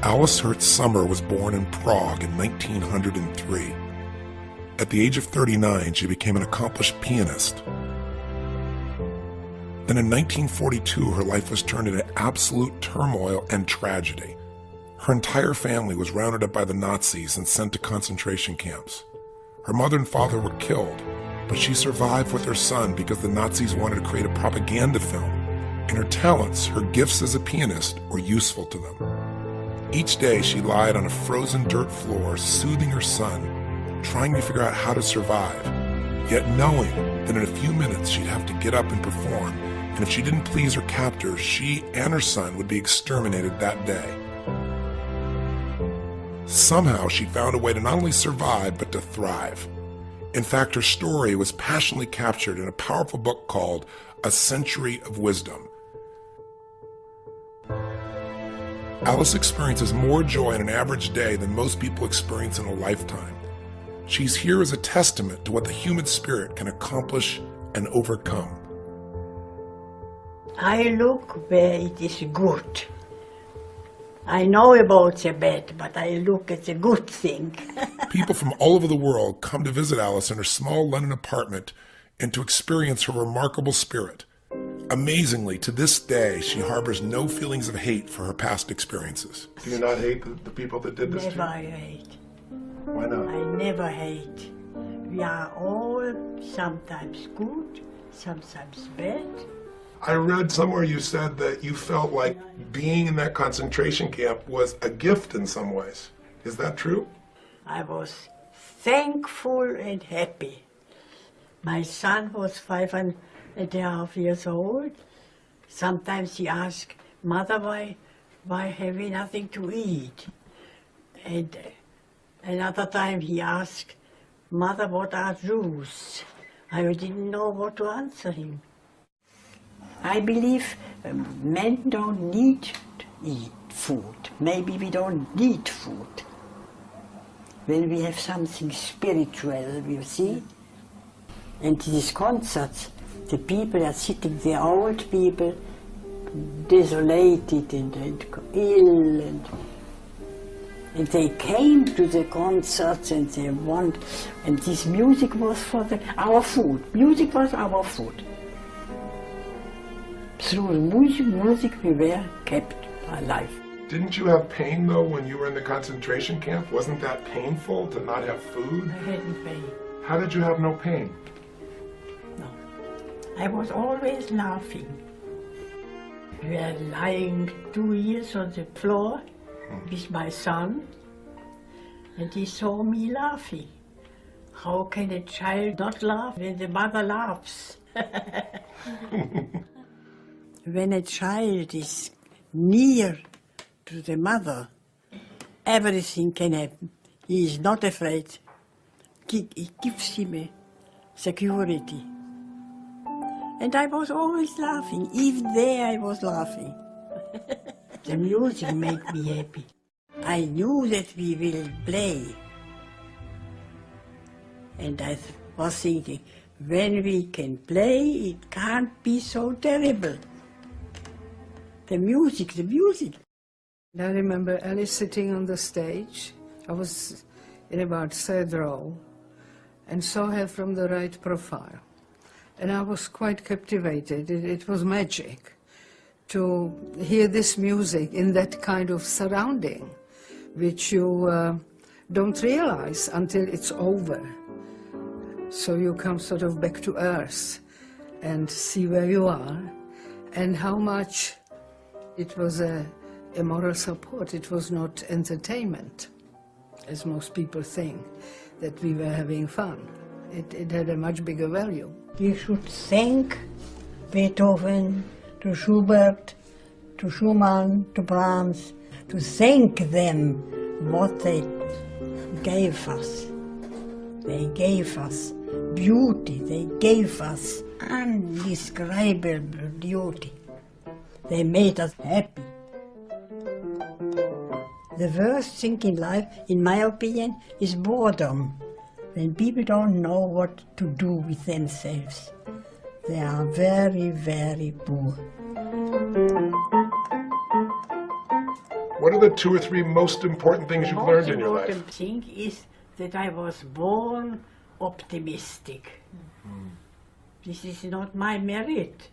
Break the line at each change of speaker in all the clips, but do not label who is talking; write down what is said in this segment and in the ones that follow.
Alice Hertz Sommer was born in Prague in 1903. At the age of 39, she became an accomplished pianist. Then in 1942, her life was turned into absolute turmoil and tragedy. Her entire family was rounded up by the Nazis and sent to concentration camps. Her mother and father were killed, but she survived with her son because the Nazis wanted to create a propaganda film, and her talents, her gifts as a pianist, were useful to them. Each day she lied on a frozen dirt floor, soothing her son, trying to figure out how to survive, yet knowing that in a few minutes she'd have to get up and perform, and if she didn't please her captors, she and her son would be exterminated that day. Somehow she found a way to not only survive, but to thrive. In fact, her story was passionately captured in a powerful book called A Century of Wisdom. Alice experiences more joy in an average day than most people experience in a lifetime. She's here as a testament to what the human spirit can accomplish and overcome.
I look where it is good. I know about the bad, but I look at the good thing.
People from all over the world come to visit Alice in her small London apartment and to experience her remarkable spirit. Amazingly, to this day, she harbors no feelings of hate for her past experiences. Do you not hate the people that did this to you?
Never I hate.
Why not?
I never hate. We are all sometimes good, sometimes bad.
I read somewhere you said that you felt like being in that concentration camp was a gift in some ways. Is that true?
I was thankful and happy. My son was 5.5 years old. Sometimes he asked, "Mother, why have we nothing to eat?" And another time he asked, "Mother, what are Jews?" I didn't know what to answer him. I believe men don't need to eat food. Maybe we don't need food. When we have something spiritual, you see. And these concerts, the people are sitting there, old people, desolated and ill, and they came to the concerts and they want, and this music was for our food. Music was our food. Through music we were kept alive.
Didn't you have pain, though, when you were in the concentration camp? Wasn't that painful to not have food?
I hadn't pain.
How did you have no pain?
No. I was always laughing. We were lying 2 years on the floor with my son, and he saw me laughing. How can a child not laugh when the mother laughs? When a child is near to the mother, everything can happen. He is not afraid. It gives him a security. And I was always laughing. Even there I was laughing. The music made me happy. I knew that we will play. And I was thinking, when we can play, it can't be so terrible. The music.
I remember Alice sitting on the stage. I was in about third row and saw her from the right profile. And I was quite captivated. It was magic to hear this music in that kind of surrounding, which you don't realize until it's over. So you come sort of back to earth and see where you are and how much it was a moral support. It was not entertainment, as most people think, that we were having fun. It had a much bigger value.
We should thank Beethoven, to Schubert, to Schumann, to Brahms, to thank them what they gave us. They gave us beauty, they gave us indescribable beauty. They made us happy. The worst thing in life, in my opinion, is boredom. When people don't know what to do with themselves. They are very, very poor.
What are the 2 or 3 most important things you've learned in your life?
The most important thing is that I was born optimistic. This is not my merit.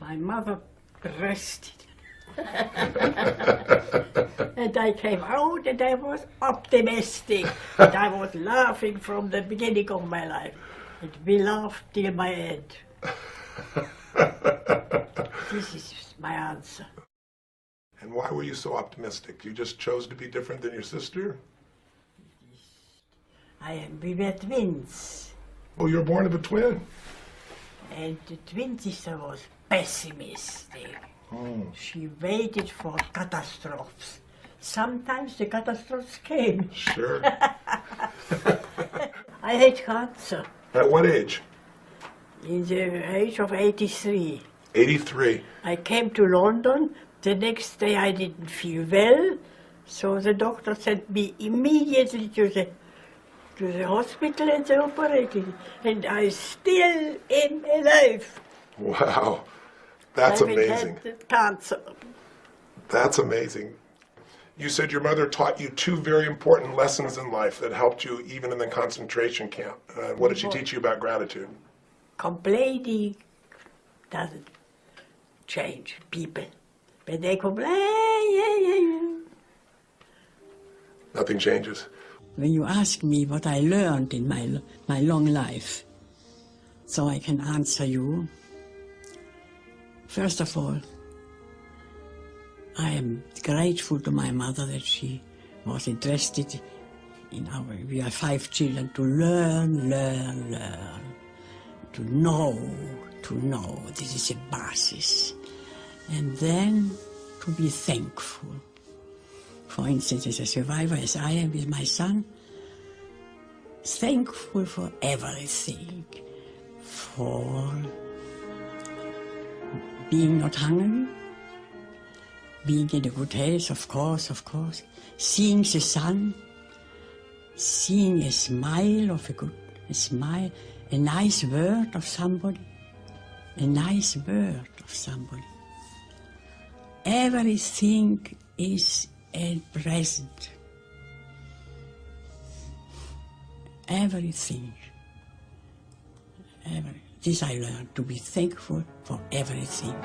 My mother pressed it. And I came out and I was optimistic. And I was laughing from the beginning of my life. And we laughed till my end. This is my answer.
And why were you so optimistic? You just chose to be different than your sister?
We were twins.
Oh, you were born of a twin?
And the twin sister was pessimistic. She waited for catastrophes. Sometimes the catastrophes came.
Sure.
I had cancer.
At what age?
In the age of 83.
83.
I came to London. The next day I didn't feel well, so the doctor sent me immediately to the hospital and they operated. And I still am alive.
Wow. That's amazing.
I had cancer.
That's amazing. You said your mother taught you 2 very important lessons in life that helped you even in the concentration camp. What did she teach you about gratitude?
Complaining doesn't change people. When they complain,
Nothing changes.
when you ask me what I learned in my long life, so I can answer you, first of all, I am grateful to my mother that she was interested in we are 5 children, to learn, to know, this is a basis. And then to be thankful. For instance, as a survivor, as I am with my son, thankful for everything. For being not hungry, being in a good health, of course, seeing the sun, seeing a smile of a smile, a nice word of somebody, Everything is at present. Everything. This I learned, to be thankful for everything.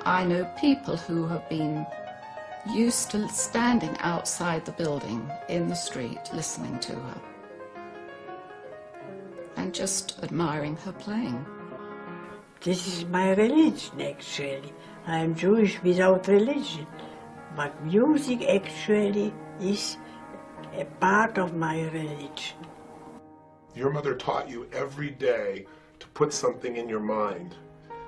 I know people who have been used to standing outside the building in the street listening to her and just admiring her playing.
This is my religion, actually. I am Jewish without religion, but music actually is a part of my religion.
Your mother taught you every day to put something in your mind,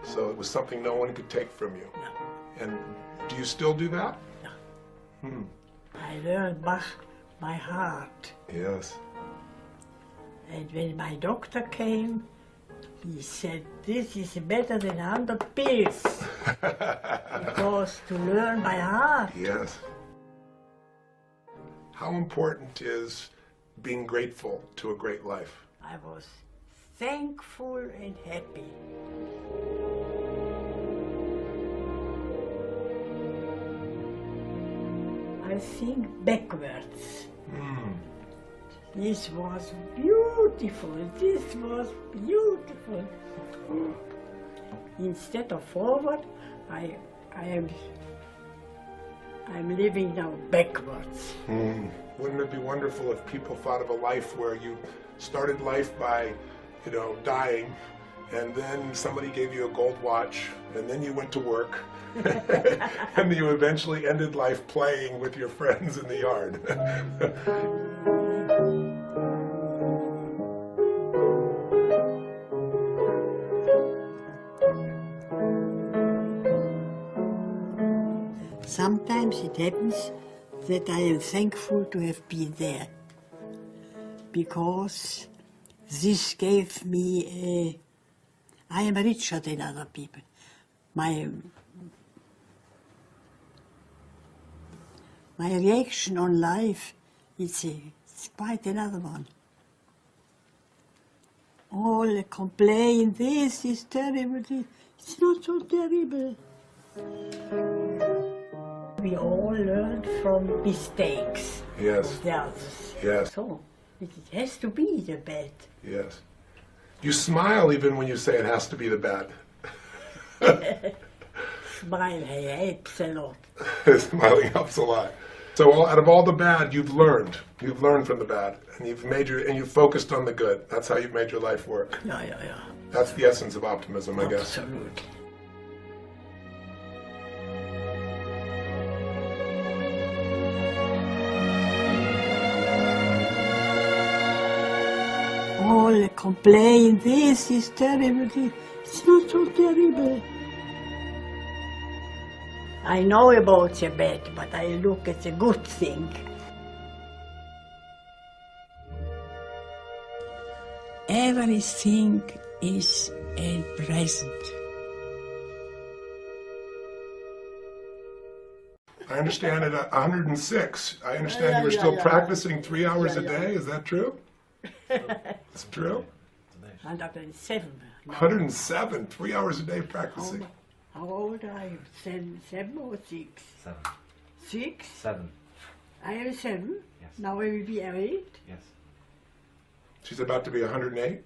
so it was something no one could take from you.
No.
And do you still do that?
No. I learned Bach by heart.
Yes.
And when my doctor came, he said, this is better than 100 pills. Because to learn by heart.
Yes. How important is being grateful to a great life?
I was thankful and happy. I think backwards. This was beautiful. This was beautiful. Instead of forward, I'm living now backwards.
Wouldn't it be wonderful if people thought of a life where you started life by, dying, and then somebody gave you a gold watch, and then you went to work, and you eventually ended life playing with your friends in the yard.
Sometimes it happens that I am thankful to have been there, because this gave me I am richer than other people. My reaction on life is It's quite another one. All the complaint, this is terrible. It's not so terrible. We all learn from mistakes
Yes.
of the others.
Yes.
So it has to be the bad.
Yes. You smile even when you say it has to be the bad.
Smile helps a lot.
Smiling helps a lot. So out of all the bad, you've learned. You've learned from the bad, and you've focused on the good. That's how you've made your life work.
Yeah.
That's the essence of optimism, I guess.
Absolutely. All the complaint, this is terrible. It's not so terrible. I know about the bad, but I look at the good thing. Everything is a present.
I understand at 106. I understand you were still practicing 3 hours a day. Is that true? It's true?
107.
107, 3 hours a day practicing.
How old are you? Seven or six?
7.
6?
7.
I am 7.
Yes.
Now I will be 8.
Yes.
She's about to be 108.